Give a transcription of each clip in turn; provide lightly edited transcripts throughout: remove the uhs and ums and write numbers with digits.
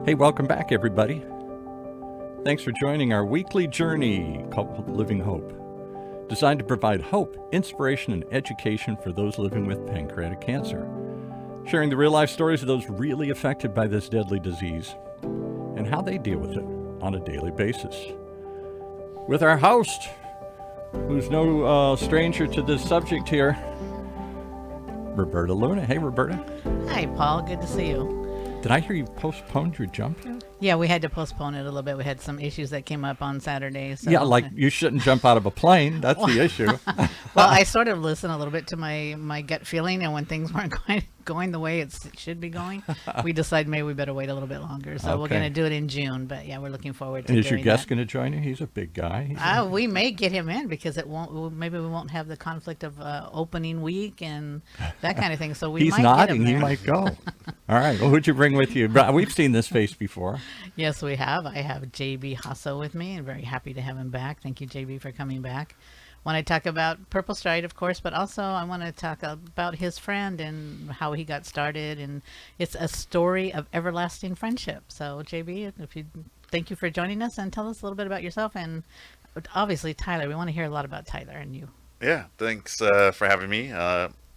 Hey, welcome back, everybody. Thanks for joining our weekly journey called Living Hope, designed to provide hope, inspiration, and education for those living with pancreatic cancer, sharing the real-life stories of those really affected by this deadly disease and how they deal with it on a daily basis. With our host, who's no stranger to this subject here, Roberta Luna. Hey, Roberta. Hi, Paul. Good to see you. Did I hear you postponed your jump here? Yeah, we had to postpone it a little bit. We had some issues that came up on Saturday. So. Yeah, like you shouldn't jump out of a plane. That's the issue. Well, I sort of listened a little bit to my gut feeling, and when things weren't going the way it should be going, we decided maybe we better wait a little bit longer. So We're going to do it in June. But yeah, we're looking forward to and doing is your guest going to join you? He's a big guy. We may get him in because it won't. Maybe we won't have the conflict of opening week and that kind of thing. So He's might nodding. Get him he might go. All right. Well, who'd you bring with you? We've seen this face before. Yes, we have. I have Jaso with me, and very happy to have him back. Thank you, JB, for coming back. Want to talk about Purple Stride, of course, but also I want to talk about his friend and how he got started, and it's a story of everlasting friendship. So, JB, thank you for joining us, and tell us a little bit about yourself, and obviously Tyler. We want to hear a lot about Tyler and you. Yeah, thanks for having me.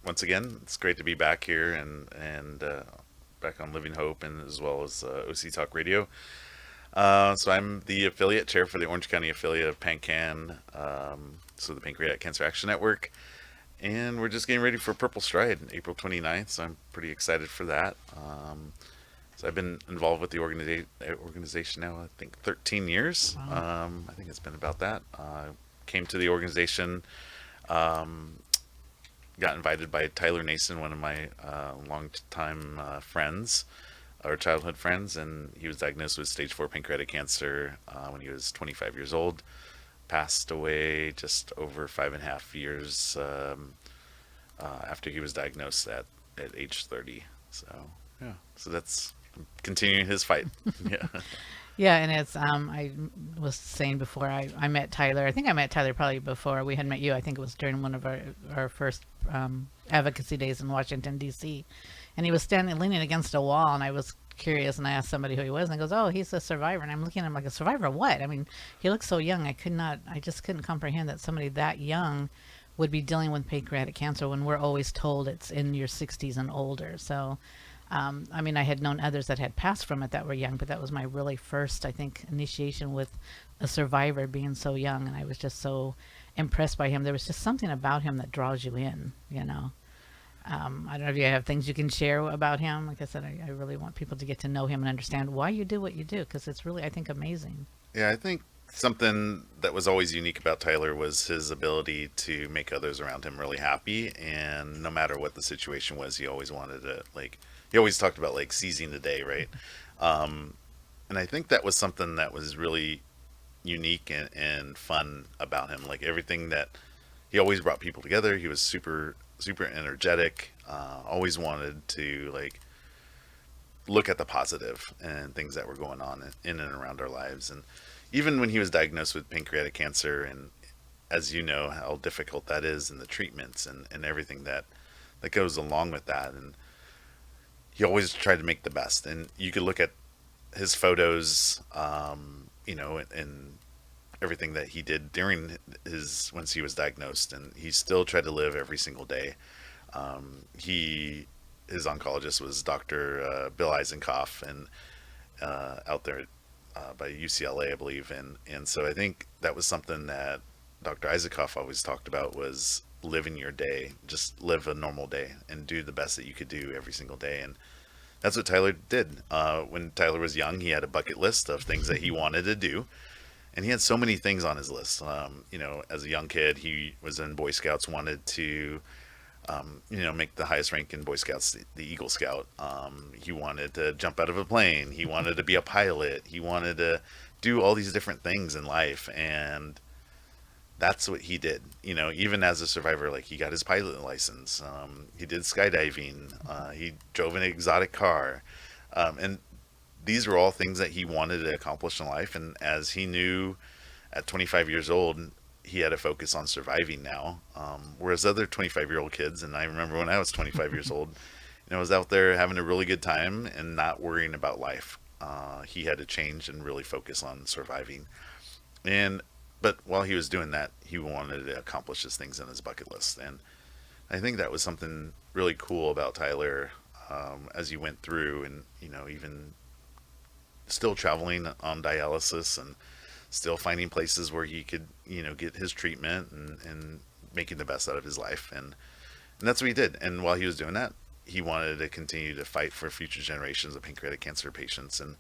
Once again, it's great to be back here and back on Living Hope, and as well as OC Talk Radio. So I'm the affiliate chair for the Orange County affiliate of PanCan, so the Pancreatic Cancer Action Network. And we're just getting ready for Purple Stride, April 29th, so I'm pretty excited for that. So I've been involved with the organization now, I think 13 years. Wow. I think it's been about that. Came to the organization, got invited by Tyler Nason, one of my longtime friends, or childhood friends, and he was diagnosed with stage 4 pancreatic cancer when he was 25 years old. Passed away just over 5.5 years after he was diagnosed at age 30. So yeah, so that's continuing his fight. Yeah. Yeah, and it's I was saying before I met Tyler. I think I met Tyler probably before we had met you. I think it was during one of our first advocacy days in Washington, D.C. And he was standing leaning against a wall, and I was curious, and I asked somebody who he was, and he goes, "Oh, he's a survivor." And I'm looking at him like, "A survivor of what?" I mean, he looks so young. I just couldn't comprehend that somebody that young would be dealing with pancreatic cancer when we're always told it's in your 60s and older. So I mean, I had known others that had passed from it that were young, but that was my really first, I think, initiation with a survivor being so young, and I was just so impressed by him. There was just something about him that draws you in, you know. I don't know if you have things you can share about him. Like I said, I really want people to get to know him and understand why you do what you do, because it's really, I think, amazing. Yeah, I think something that was always unique about Tyler was his ability to make others around him really happy, and no matter what the situation was, he always wanted to, like, he always talked about like seizing the day, right? And I think that was something that was really unique and fun about him. Like everything that he always brought people together. He was super energetic. Always wanted to like look at the positive and things that were going on in and around our lives. And even when he was diagnosed with pancreatic cancer, and as you know how difficult that is, and the treatments and everything that goes along with that, and he always tried to make the best. And you could look at his photos, you know, and everything that he did during once he was diagnosed, and he still tried to live every single day. His oncologist was Dr. Bill Eisenkopf, and out there by UCLA, I believe. And so I think that was something that Dr. Eisenkopf always talked about, was living your day, just live a normal day and do the best that you could do every single day. And that's what Tyler did. When Tyler was young, he had a bucket list of things that he wanted to do, and he had so many things on his list. You know, as a young kid, he was in Boy Scouts, wanted to you know, make the highest rank in Boy Scouts, the Eagle Scout. He wanted to jump out of a plane. He wanted to be a pilot. He wanted to do all these different things in life, and that's what he did. You know, even as a survivor, like he got his pilot license. He did skydiving. He drove an exotic car. And these were all things that he wanted to accomplish in life. And as he knew at 25 years old, he had to focus on surviving now. Whereas other 25-year-old kids, and I remember when I was 25 years old, you know, I was out there having a really good time and not worrying about life. he had to change and really focus on surviving. And but while he was doing that, he wanted to accomplish his things in his bucket list, and I think that was something really cool about Tyler, as he went through, and even still traveling on dialysis and still finding places where he could get his treatment, and making the best out of his life, and that's what he did. And while he was doing that, he wanted to continue to fight for future generations of pancreatic cancer patients. And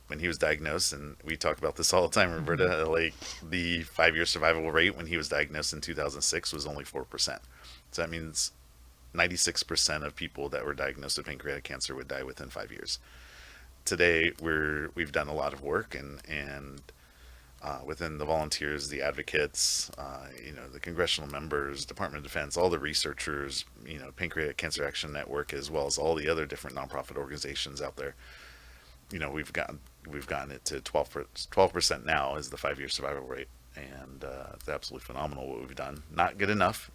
when he was diagnosed, and we talk about this all the time, Roberta, like the 5-year survival rate when he was diagnosed in 2006 was only 4%. So that means 96% of people that were diagnosed with pancreatic cancer would die within 5 years. Today, we've done a lot of work, and within the volunteers, the advocates, the congressional members, Department of Defense, all the researchers, Pancreatic Cancer Action Network, as well as all the other different nonprofit organizations out there. We've gotten it to 12% now is the 5-year survival rate, and it's absolutely phenomenal what we've done. Not good enough.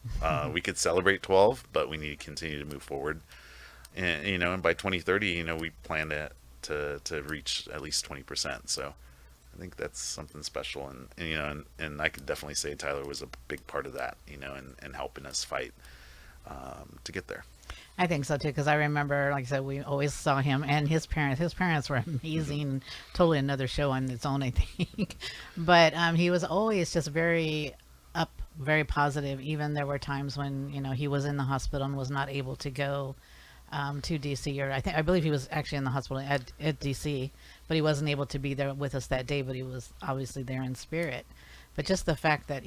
We could celebrate 12, but we need to continue to move forward. And by 2030, we plan to reach at least 20%. So I think that's something special, and I could definitely say Tyler was a big part of that, and helping us fight to get there. I think so too, because I remember, like I said, we always saw him and his parents. His parents were amazing. Totally another show on its own, I think. But he was always just very up, very positive. Even there were times when he was in the hospital and was not able to go to DC, or I believe he was actually in the hospital at DC, but he wasn't able to be there with us that day. But he was obviously there in spirit. But just the fact that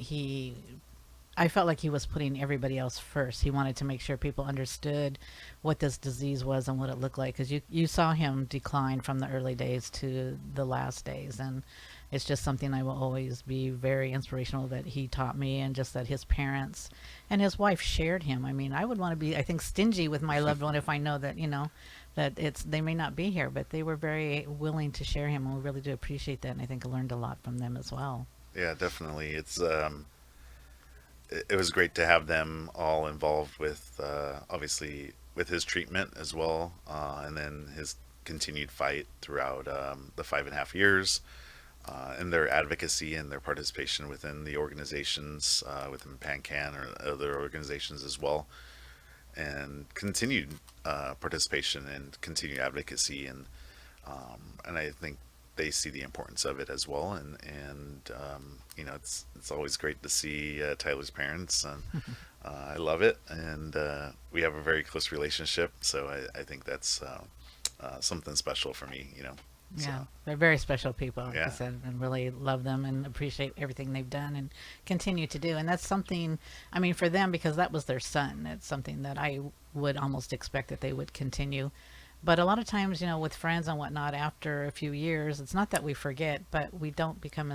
I felt like he was putting everybody else first. He wanted to make sure people understood what this disease was and what it looked like, because you saw him decline from the early days to the last days, and it's just something I will always be very inspirational that he taught me, and just that his parents and his wife shared him. I mean, I would want to be, I think, stingy with my loved one if I know that that they may not be here, but they were very willing to share him, and we really do appreciate that, and I think I learned a lot from them as well. Yeah, definitely. It was great to have them all involved with, obviously, with his treatment as well, and then his continued fight throughout the 5.5 years, and their advocacy and their participation within the organizations, within PanCan or other organizations as well, and continued participation and continued advocacy, and I think they see the importance of it as well, and it's always great to see Tyler's parents, and I love it, and we have a very close relationship, so I think that's something special for me. So, Yeah, they're very special people, like I Yeah. said, and really love them and appreciate everything they've done and continue to do. And that's something, I mean, for them, because that was their son, it's something that I would almost expect that they would continue. But a lot of times, with friends and whatnot, after a few years, it's not that we forget, but we don't become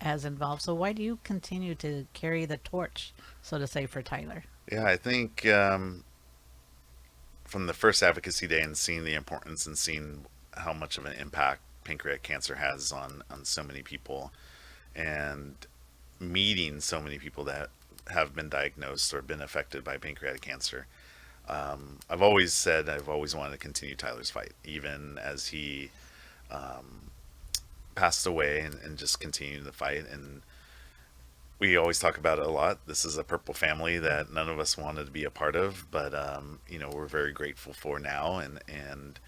as involved. So why do you continue to carry the torch, so to say, for Tyler? yeah, I think from the first advocacy day and seeing the importance and seeing how much of an impact pancreatic cancer has on so many people, and meeting so many people that have been diagnosed or been affected by pancreatic cancer. I've always said I've always wanted to continue Tyler's fight, even as he passed away, and just continue the fight. And we always talk about it a lot. This is a purple family that none of us wanted to be a part of, but we're very grateful for now. And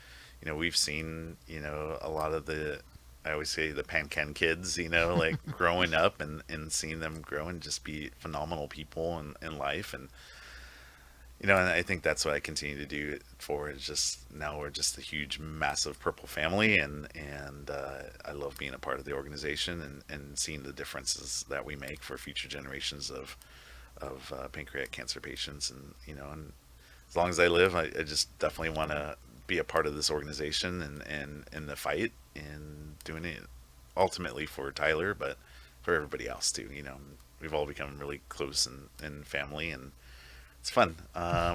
we've seen a lot of the, I always say, the PanCan kids, like growing up, and seeing them grow and just be phenomenal people in life. And I think that's what I continue to do it for, is just now we're just a huge, massive purple family, and I love being a part of the organization, and seeing the differences that we make for future generations of pancreatic cancer patients. And as long as I live, I just definitely want to be a part of this organization, and in the fight, and doing it ultimately for Tyler, but for everybody else too. We've all become really close and family, and it's fun. I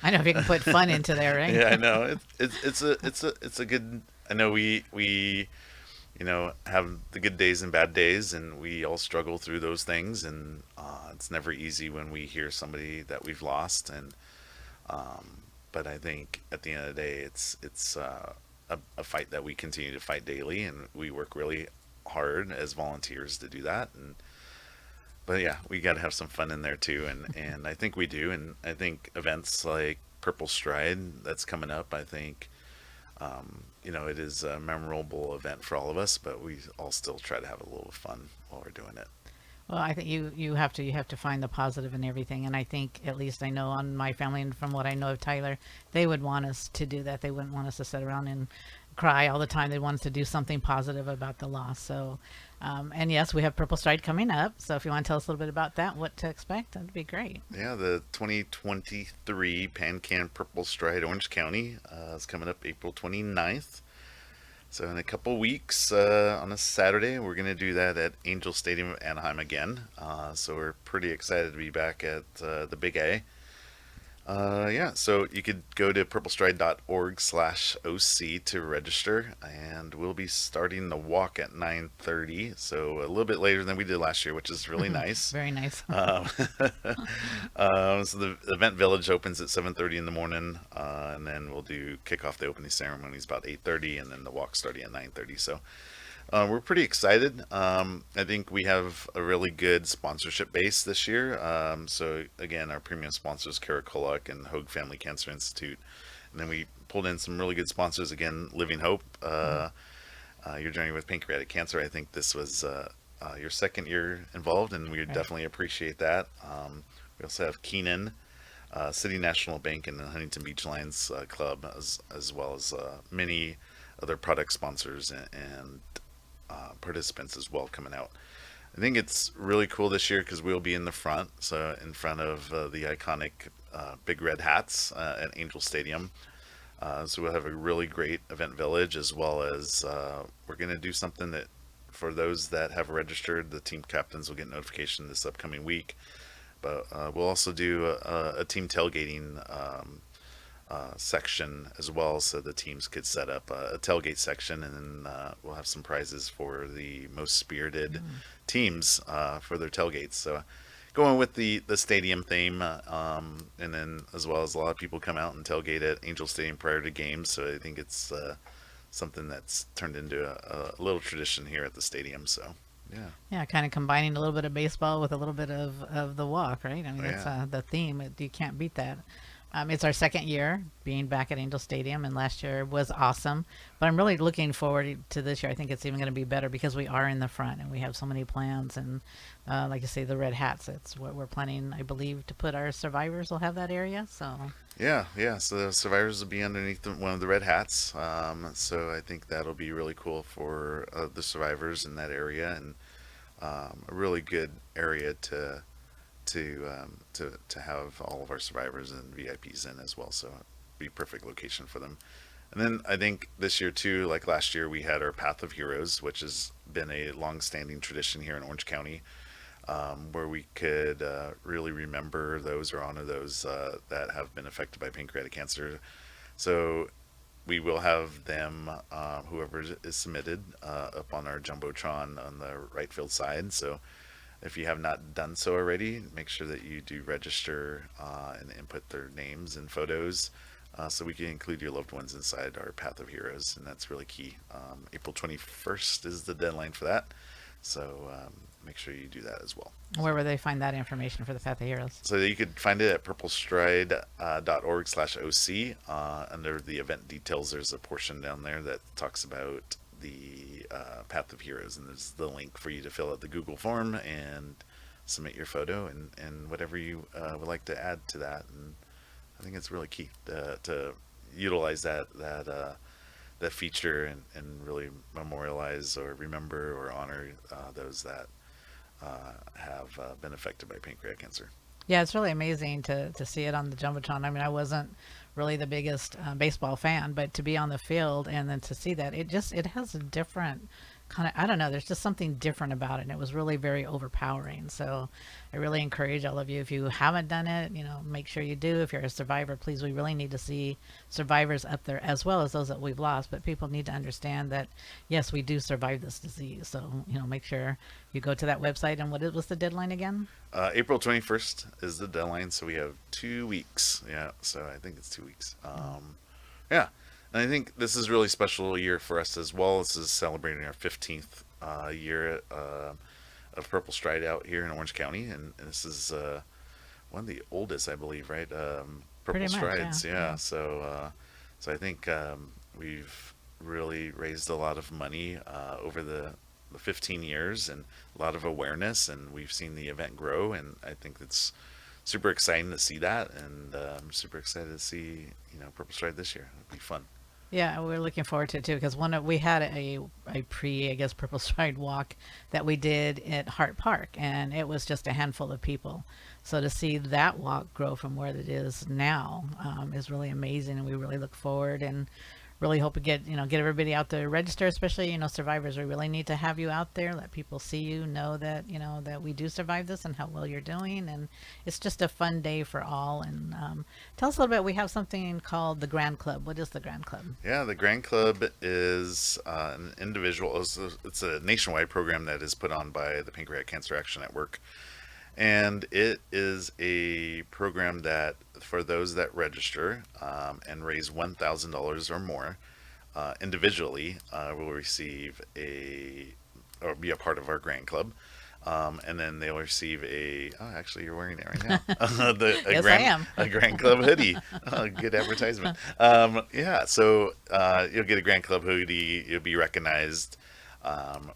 know if you can put fun into there, right? Yeah, I know. It's a good. I know we have the good days and bad days, and we all struggle through those things, and it's never easy when we hear somebody that we've lost, and but I think at the end of the day, it's a fight that we continue to fight daily, and we work really hard as volunteers to do that. And but yeah, we got to have some fun in there too, and I think we do. And I think events like Purple Stride that's coming up, I think it is a memorable event for all of us, but we all still try to have a little fun while we're doing it. Well, I think you have to find the positive in everything, and I think, at least I know on my family and from what I know of Tyler, they would want us to do that. They wouldn't want us to sit around and cry all the time. They want us to do something positive about the loss. So, and yes, we have Purple Stride coming up. So if you want to tell us a little bit about that, what to expect, that'd be great. Yeah, the 2023 PanCan Purple Stride Orange County is coming up April 29th. So in a couple weeks, on a Saturday, we're going to do that at Angel Stadium of Anaheim again. So we're pretty excited to be back at the Big A. Yeah, so you could go to purplestride.org/OC to register, and we'll be starting the walk at 9:30, so a little bit later than we did last year, which is really nice. Very nice. So the event village opens at 7:30 in the morning, and then we'll kick off the opening ceremonies about 8:30, and then the walk starting at 9:30. So we're pretty excited. I think we have a really good sponsorship base this year. So again, our premium sponsors, Caracolloc and Hoag Family Cancer Institute. And then we pulled in some really good sponsors. Again, Living Hope, Your Journey with Pancreatic Cancer. I think this was your second year involved, and we definitely appreciate that. We also have Keenan, City National Bank, and the Huntington Beach Lions Club, as well as many other product sponsors and participants as well coming out. I think it's really cool this year because we'll be in the front, so in front of the iconic big red hats at Angel Stadium. So we'll have a really great event village, as well as we're going to do something that for those that have registered, the team captains will get notification this upcoming week. But we'll also do a team tailgating section as well, so the teams could set up a tailgate section, and then we'll have some prizes for the most spirited teams for their tailgates. So going with the stadium theme, and then as well as a lot of people come out and tailgate at Angel Stadium prior to games, so I think it's something that's turned into a little tradition here at the stadium. So yeah, kind of combining a little bit of baseball with a little bit of the walk, right? I mean, that's the theme. You can't beat that. It's our second year being back at Angel Stadium, and last year was awesome. But I'm really looking forward to this year. I think it's even going to be better because we are in the front and we have so many plans. And like you say, the red hats, it's what we're planning, I believe, to put our survivors will have that area. So yeah. So the survivors will be underneath one of the red hats. So I think that'll be really cool for the survivors in that area, and a really good area to have all of our survivors and VIPs in as well. So it'd be a perfect location for them. And then I think this year too, like last year, we had our Path of Heroes, which has been a long-standing tradition here in Orange County, where we could really remember those or honor those that have been affected by pancreatic cancer. So we will have them, whoever is submitted, up on our Jumbotron on the right field side. So if you have not done so already, make sure that you do register and input their names and photos, so we can include your loved ones inside our Path of Heroes, and that's really key. April 21st is the deadline for that, so make sure you do that as well. where would they find that information for the Path of Heroes? So you could find it at purplestride.org/OC. Under the event details, there's a portion down there that talks about the Path of Heroes, and there's the link for you to fill out the Google form and submit your photo and whatever you would like to add to that. And I think it's really key to utilize that feature and really memorialize or remember or honor those that have been affected by pancreatic cancer. Yeah, it's really amazing to see it on the Jumbotron. I mean, I wasn't really the biggest baseball fan, but to be on the field and then to see that, it has a different kind of, I don't know, there's just something different about it, and it was really very overpowering. So I really encourage all of you, if you haven't done it, make sure you do. If you're a survivor, please, we really need to see survivors up there as well as those that we've lost. But people need to understand that, yes, we do survive this disease. So, make sure you go to that website. And what was the deadline again? April 21st is the deadline, so we have 2 weeks. Yeah, so I think it's 2 weeks. Yeah. And I think this is really special year for us as well. This is celebrating our 15th year of Purple Stride out here in Orange County, and this is one of the oldest, I believe, right? Purple Pretty much, yeah. Strides, yeah. Yeah. So I think we've really raised a lot of money over the 15 years, and a lot of awareness, and we've seen the event grow, and I think it's super exciting to see that, and I'm super excited to see Purple Stride this year. It'll be fun. Yeah, we're looking forward to it too because we had a pre, I guess, Purple Stride walk that we did at Hart Park, and it was just a handful of people. So to see that walk grow from where it is now is really amazing, and we really look forward and really hope to get everybody out there register, especially survivors. We really need to have you out there, let people see you, know that that we do survive this and how well you're doing, and it's just a fun day for all. And tell us a little bit. We have something called the Grand Club. What is the Grand Club? Yeah, the Grand Club is an individual. It's a nationwide program that is put on by the Pancreatic Cancer Action Network, and it is a program that for those that register and raise $1,000 or more individually will receive or be a part of our Grand Club. And then they'll receive actually you're wearing it right now. Yes, I am. A Grand Club hoodie. Good advertisement. Yeah, so you'll get a Grand Club hoodie. You'll be recognized.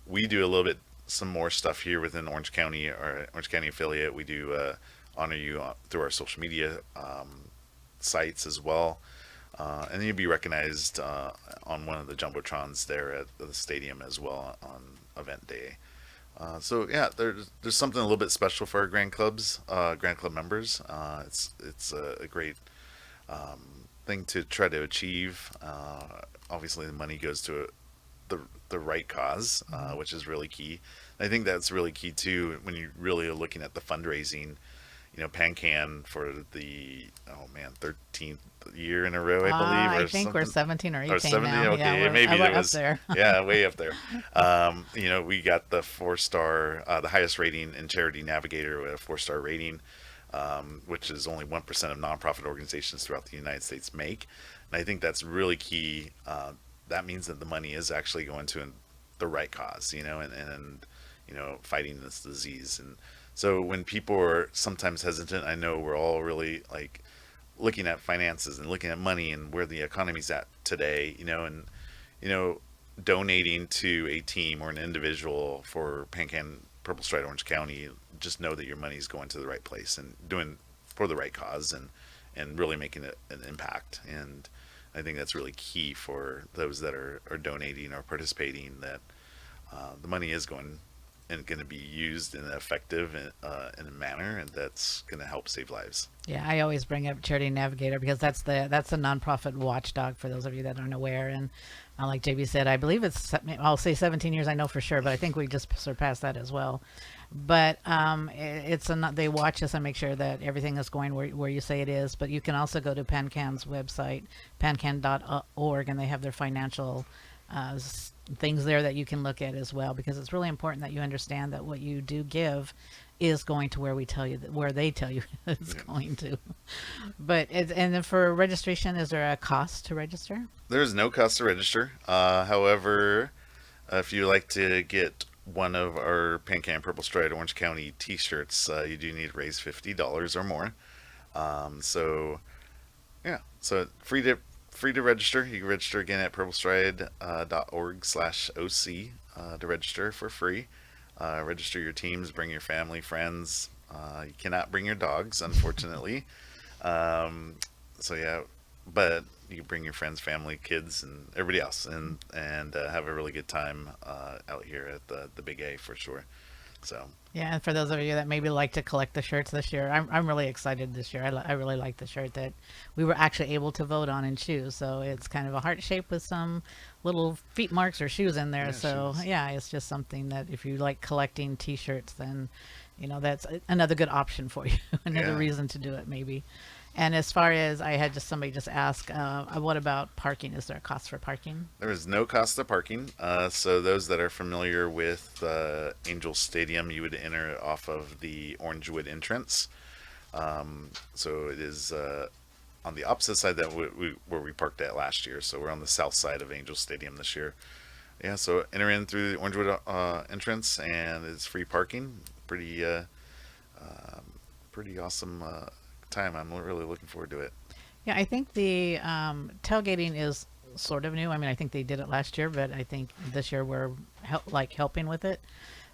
We do a little bit some more stuff here within Orange County, our Orange County affiliate. We do honor you through our social media sites as well. And then you'll be recognized on one of the jumbotrons there at the stadium as well on event day. So yeah, there's something a little bit special for our Grand Club members. It's a great thing to try to achieve. Obviously, the money goes to the right cause, which is really key. And I think that's really key too when you really are looking at the fundraising. PanCan for the 13th year in a row, I believe. I think we're 17 or 18 or 17, now. okay, Yeah, maybe we're it was up there. yeah, way up there. We got the 4-star, the highest rating in Charity Navigator with a 4-star rating, which is only 1% of nonprofit organizations throughout the United States make. And I think that's really key. That means that the money is actually going to the right cause, and fighting this disease. And so when people are sometimes hesitant, I know we're all really like looking at finances and looking at money and where the economy's at today, and donating to a team or an individual for PanCan Purple Stride Orange County, just know that your money is going to the right place and doing for the right cause and really making an impact. And I think that's really key for those that are donating or participating, that the money is going to be used in an effective in a manner, and that's going to help save lives. Yeah, I always bring up Charity Navigator because that's a nonprofit watchdog for those of you that aren't aware. And like JB said, I believe I'll say 17 years, I know for sure, but I think we just surpassed that as well. But they watch us and make sure that everything is going where you say it is. But you can also go to PanCan's website, pancan.org, and they have their financial things there that you can look at as well, because it's really important that you understand that what you do give is going to where they tell you it's going to. But and then for registration, is there a cost to register? There's no cost to register. However, if you like to get one of our PanCan Purple Stride Orange County t-shirts, you do need to raise $50 or more. So free to register. You can register again at purplestride.org/OC to register for free. Register your teams, bring your family, friends. You cannot bring your dogs, unfortunately. But you can bring your friends, family, kids, and everybody else, and have a really good time out here at the Big A for sure. So yeah, and for those of you that maybe like to collect the shirts this year, I'm really excited this year. I really like the shirt that we were actually able to vote on and choose. So it's kind of a heart shape with some little feet marks or shoes in there. Yeah, it's just something that if you like collecting t-shirts, then that's another good option for you. Another reason to do it maybe. And as far as I had somebody just ask, what about parking? Is there a cost for parking? There is no cost to parking. So those that are familiar with Angel Stadium, you would enter off of the Orangewood entrance. So it is on the opposite side that where we parked at last year. So we're on the south side of Angel Stadium this year. Yeah, so enter in through the Orangewood entrance, and it's free parking. Pretty awesome time. I'm really looking forward to it. Yeah, I think the tailgating is sort of new. I mean, I think they did it last year, but I think this year we're helping with it.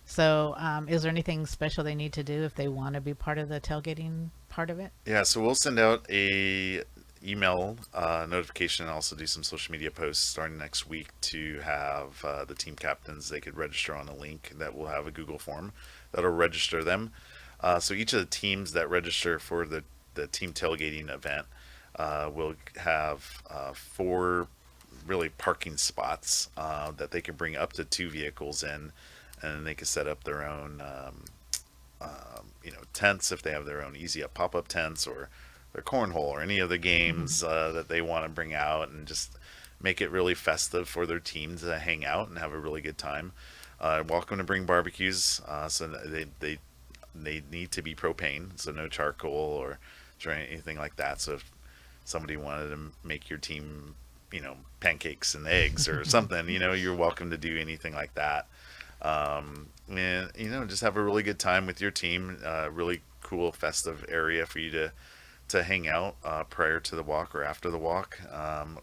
So, is there anything special they need to do if they want to be part of the tailgating part of it? Yeah, so we'll send out a email notification and also do some social media posts starting next week to have the team captains. They could register on a link that will have a Google form that'll register them. So each of the teams that register for the team tailgating event will have 4 really parking spots that they can bring up to 2 vehicles in, and they can set up their own tents if they have their own easy up pop-up tents, or their cornhole, or any of the games that they want to bring out, and just make it really festive for their team to hang out and have a really good time. Welcome to bring barbecues, so they need to be propane, so no charcoal or anything like that. So if somebody wanted to make your team, pancakes and eggs or something, you're welcome to do anything like that. And just have a really good time with your team. Really cool festive area for you to hang out prior to the walk or after the walk.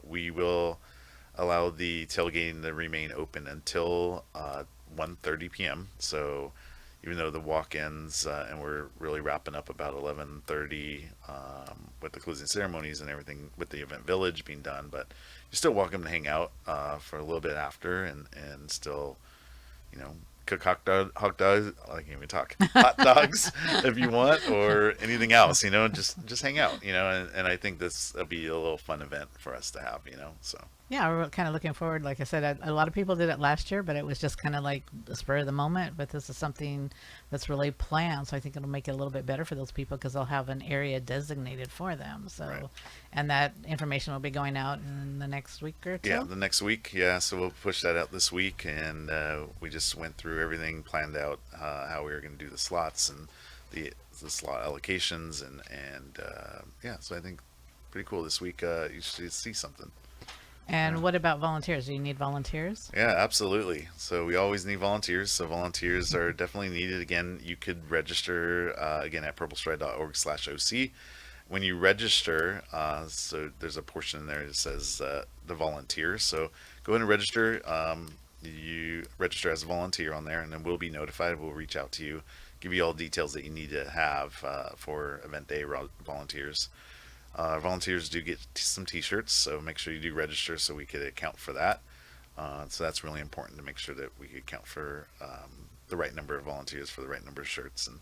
We will allow the tailgating to remain open until 1:30 p.m. So even though the walk ends and we're really wrapping up about 11:30 with the closing ceremonies and everything, with the event village being done, but you're still welcome to hang out for a little bit after, and still cook hot dogs, I can't even talk, hot dogs if you want, or anything else, just hang out, and I think this will be a little fun event for us to have, so. Yeah, we're kind of looking forward. Like I said, a lot of people did it last year, but it was just kind of like the spur of the moment. But this is something that's really planned, so I think it'll make it a little bit better for those people because they'll have an area designated for them. So, Right. And that information will be going out in the next week or two. Yeah, the next week. Yeah, so we'll push that out this week, and we just went through everything, planned out how we were going to do the slots and the slot allocations, and yeah, so I think pretty cool this week. You should see something. And what about volunteers? Do you need volunteers? Yeah, absolutely. So we always need volunteers. So volunteers are definitely needed. Again, you could register again at purplestride.org/OC. When you register, so there's a portion in there that says the volunteers. So go ahead and register. You register as a volunteer on there, and then we'll be notified. We'll reach out to you, give you all the details that you need to have for event day volunteers. Volunteers do get some t-shirts, so make sure you do register so we could account for that. So that's really important to make sure that we could account for the right number of volunteers for the right number of shirts. And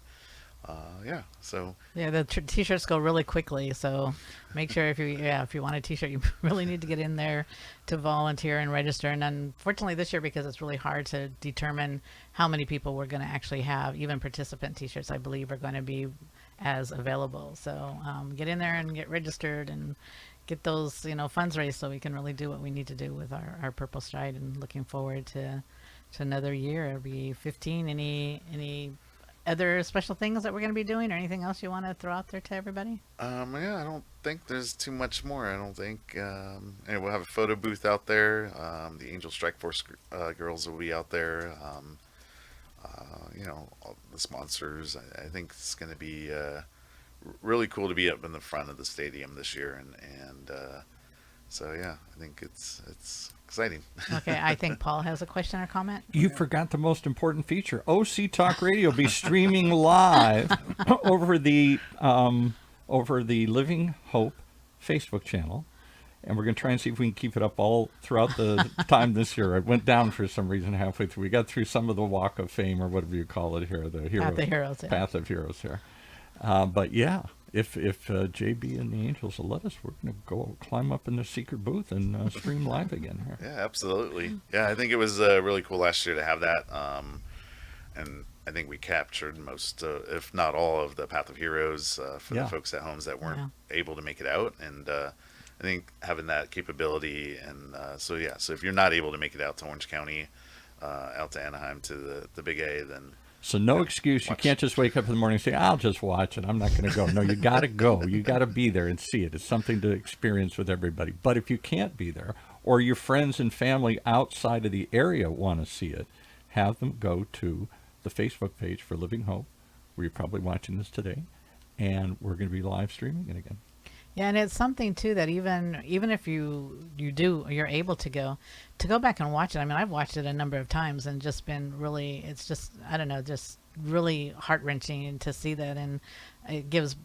yeah, so Yeah, the t-shirts go really quickly, so make sure if you want a t-shirt, you really need to get in there to volunteer and register. And unfortunately this year, because it's really hard to determine how many people we're going to actually have, even participant t-shirts I believe are going to be as available. So get in there and get registered and get those funds raised so we can really do what we need to do with our Purple Stride. And looking forward to another year. It'll be 15. Any other special things that we're going to be doing, or anything else you want to throw out there to everybody? yeah, I don't think there's too much more. I don't think. And we'll have a photo booth out there. The Angel Strike Force girls will be out there. All the sponsors. I think it's going to be really cool to be up in the front of the stadium this year, and so yeah, I think it's exciting. Okay, I think Paul has a question or comment. You forgot the most important feature. OC Talk Radio will be streaming live over the Living Hope Facebook channel. And we're going to try and see if we can keep it up all throughout the time this year. It went down for some reason halfway through. We got through some of the Walk of Fame, or whatever you call it here, the Path of Heroes, yeah. Path of Heroes here. But yeah, if JB and the Angels will let us, we're going to go climb up in the secret booth and stream live again here. Yeah, absolutely. Yeah, I think it was really cool last year to have that. And I think we captured most, if not all, of the Path of Heroes for the folks at homes that weren't able to make it out. And I think having that capability, and so if you're not able to make it out to Orange County, out to Anaheim to the Big A, then So no excuse. You can't just wake up in the morning and say, I'll just watch it. I'm not going to go. No, you got to go. You got to be there and see it. It's something to experience with everybody. But if you can't be there, or your friends and family outside of the area want to see it, have them go to the Facebook page for Living Hope, where you're probably watching this today, and we're going to be live streaming it again. Yeah, and it's something too that even if you're able to go back and watch it. I mean, I've watched it a number of times and just been really, it's just, I don't know, just really heart-wrenching to see that, and it gives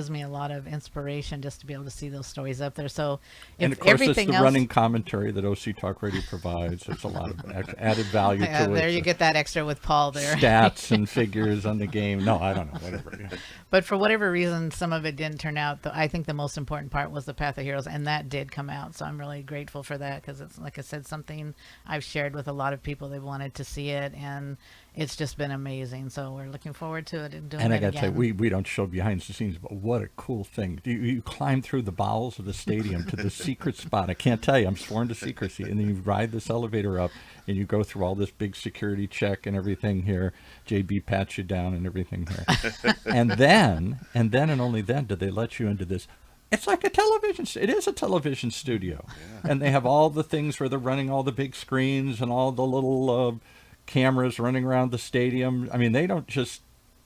me a lot of inspiration just to be able to see those stories up there. So if and of course, everything it's the else, running commentary that OC Talk Radio provides. There's a lot of added value to it. there you get that extra with Paul there. Stats and figures on the game. No, I don't know, whatever. Yeah. But for whatever reason, some of it didn't turn out. I think the most important part was the Path of Heroes, and that did come out. So I'm really grateful for that, because it's, like I said, something I've shared with a lot of people. They wanted to see it, and it's just been amazing. So we're looking forward to it and doing And it I got to say, again. we don't show behind the scenes, but what a cool thing. You climb through the bowels of the stadium to the secret spot. I can't tell you, I'm sworn to secrecy. And then you ride this elevator up, and you go through all this big security check and everything here. JB pats you down and everything here. and then and only then do they let you into this. It's like a television. It is a television studio. Yeah. And they have all the things where they're running all the big screens and all the little cameras running around the stadium. I mean, they don't just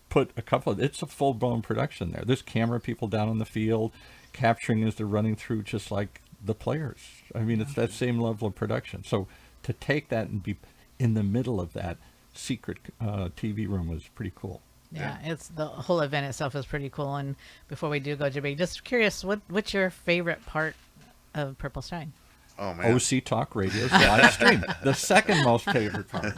put a couple of, it's a full-blown production there. There's camera people down on the field capturing as they're running through, just like the players. I mean, it's that same level of production. So to take that and be in the middle of that secret TV room was pretty cool. Yeah, it's the whole event itself is pretty cool. And before we do go, JB, just curious, what's your favorite part of Purple Stide? Oh man, OC Talk Radio's live stream, the second most favorite part.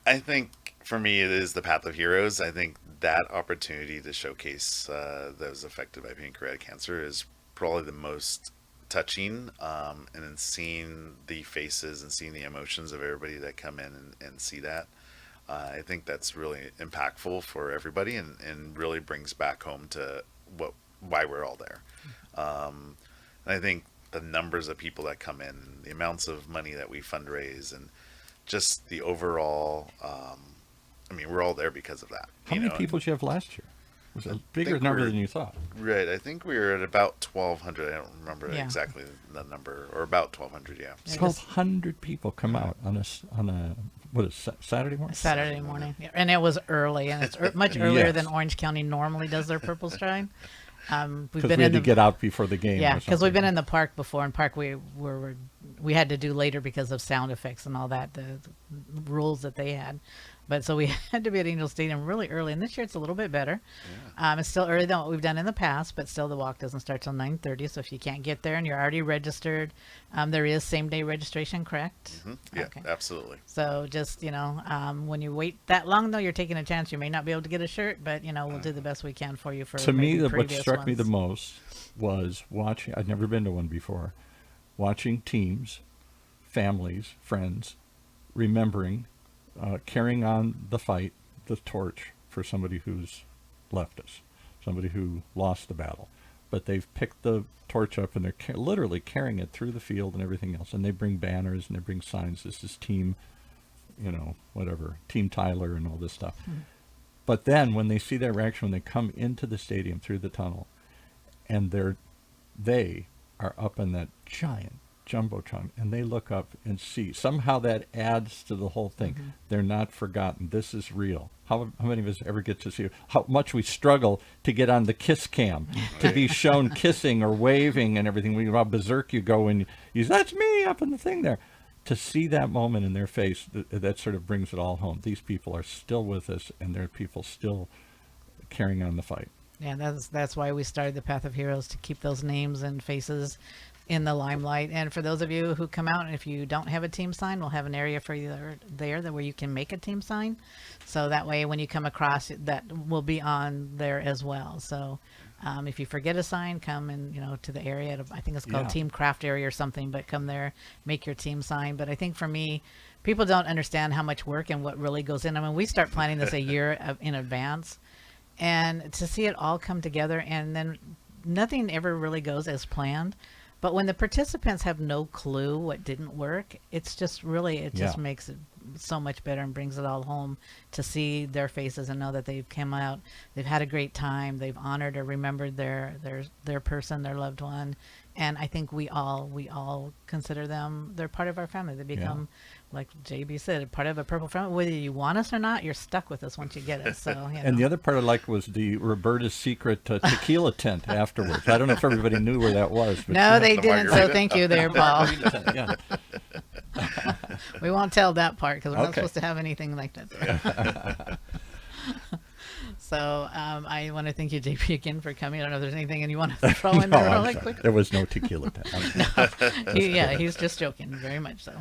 I think for me it is the Path of Heroes. I think that opportunity to showcase those affected by pancreatic cancer is probably the most touching, and then seeing the faces and seeing the emotions of everybody that come in and see that. I think that's really impactful for everybody, and really brings back home to why we're all there. And I think the numbers of people that come in, the amounts of money that we fundraise, and just the overall, I mean, we're all there because of that. How many people did you have last year? It was a bigger number than you thought. Right. I think we were at about 1,200. I don't remember exactly the number, or about 1,200. Yeah. 1,200 people come out on a what is Saturday morning? Saturday morning, yeah. And it was early, and it's much earlier than Orange County normally does their Purple Stride. We've been in to get out before the game. Yeah, because we've been in the park before. In park, we had to do later because of sound effects and all that, the rules that they had. But so we had to be at Angel Stadium really early, and this year it's a little bit better. Yeah. It's still earlier than what we've done in the past, but still the walk doesn't start till 9:30. So if you can't get there and you're already registered, there is same-day registration, correct? Mm-hmm. Yeah, okay. Absolutely. So just, when you wait that long, though, you're taking a chance. You may not be able to get a shirt, but, we'll do the best we can for you. To me, what struck me the most was watching, I'd never been to one before, watching teams, families, friends, remembering, carrying on the fight, the torch for somebody who's left us, somebody who lost the battle. But they've picked the torch up, and they're literally carrying it through the field and everything else. And they bring banners and they bring signs. This is team, whatever, Team Tyler and all this stuff. Mm-hmm. But then when they see their reaction, when they come into the stadium through the tunnel, and they are up in that giant jumbotron, and they look up and see, somehow that adds to the whole thing. Mm-hmm. They're not forgotten. This is real. How many of us ever get to see how much we struggle to get on the kiss cam, to be shown kissing or waving and everything? How berserk you go when you that's me up in the thing there. To see that moment in their face, that sort of brings it all home. These people are still with us, and there are people still carrying on the fight. Yeah, that's why we started the Path of Heroes, to keep those names and faces in the limelight. And for those of you who come out, and if you don't have a team sign, we'll have an area for you there where you can make a team sign. So that way, when you come across it, that will be on there as well. So if you forget a sign, come and to the area. I think it's called Team Craft Area or something. But come there, make your team sign. But I think for me, people don't understand how much work and what really goes in. I mean, we start planning this a year in advance, and to see it all come together, and then nothing ever really goes as planned. But when the participants have no clue what didn't work, it's just really, just makes it so much better and brings it all home to see their faces and know that they've come out, they've had a great time, they've honored or remembered their person, their loved one. And I think we all consider them, they're part of our family. They become, like JB said, a part of a purple family. Whether you want us or not, you're stuck with us once you get us. So, And the other part I liked was the Roberta's Secret tequila tent afterwards. I don't know if everybody knew where that was. But no, they The didn't. So margarita. thank you there, Paul. yeah. We won't tell that part because we're not Okay. supposed to have anything like that there. So I want to thank you, JP, again for coming. I don't know if there's anything you want to throw in No, there I'm really sorry. quick. There was no tequila tent. He's just joking, very much so.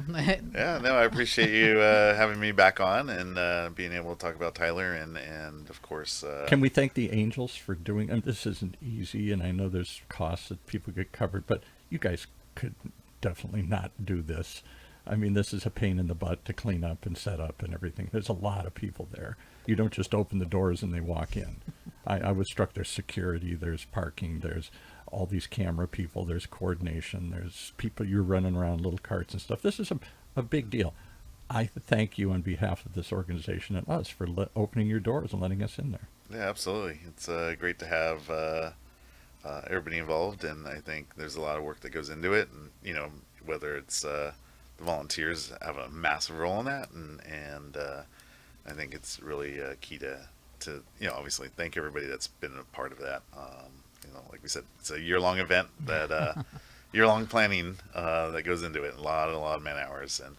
Yeah, no, I appreciate you having me back on and being able to talk about Tyler and of course. Can we thank the angels for doing? And this isn't easy, and I know there's costs that people get covered, but you guys could definitely not do this. I mean, this is a pain in the butt to clean up and set up and everything. There's a lot of people there. You don't just open the doors and they walk in. I was struck. There's security, there's parking, there's all these camera people, there's coordination, there's people you're running around little carts and stuff. This is a big deal. I thank you on behalf of this organization and us for opening your doors and letting us in there. Yeah, absolutely. It's great to have everybody involved, and I think there's a lot of work that goes into it. And whether it's the volunteers have a massive role in that, and I think it's really key to obviously thank everybody that's been a part of that. Like we said, it's a year-long event that year-long planning that goes into it, a lot of man hours, and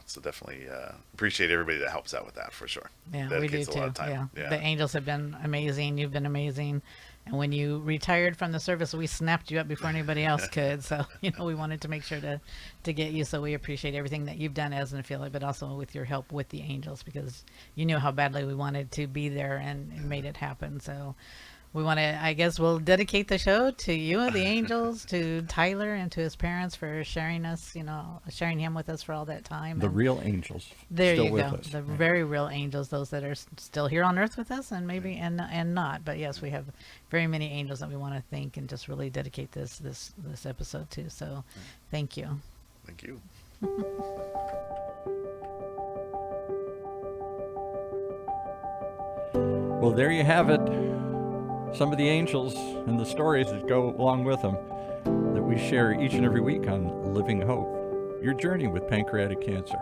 so definitely appreciate everybody that helps out with that for sure. Yeah, Dedicates we do a lot too. of time. Yeah. The angels have been amazing. You've been amazing. And when you retired from the service, we snapped you up before anybody else could. So, we wanted to make sure to get you. So we appreciate everything that you've done as an affiliate, but also with your help with the angels, because you knew how badly we wanted to be there and made it happen. So we want to, I guess we'll dedicate the show to you and the angels, to Tyler and to his parents for sharing sharing him with us for all that time. The And real angels there still you with go. us. The very real angels, those that are still here on earth with us and maybe and not. But yes, we have very many angels that we want to thank and just really dedicate this episode to. So thank you. Thank you. Well, there you have it. Some of the angels and the stories that go along with them that we share each and every week on Living Hope, your journey with pancreatic cancer.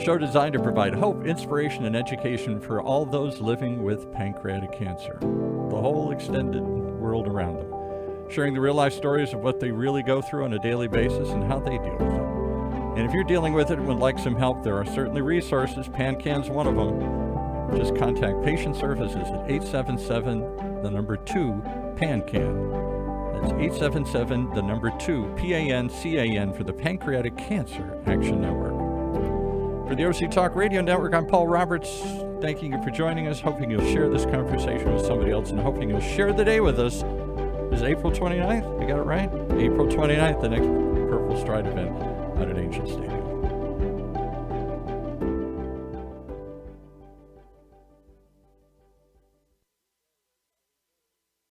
Show designed to provide hope, inspiration, and education for all those living with pancreatic cancer, the whole extended world around them, sharing the real-life stories of what they really go through on a daily basis and how they deal with it. And if you're dealing with it and would like some help, there are certainly resources. PanCan's one of them. Just contact Patient Services at 877-2-PANCAN. That's 877-2-PANCAN for the Pancreatic Cancer Action Network. For the OC Talk Radio Network, I'm Paul Roberts. Thanking you for joining us, hoping you'll share this conversation with somebody else, and hoping you'll share the day with us. Is April 29th? We got it right? April 29th, the next Purple Stride event out at Angel Stadium.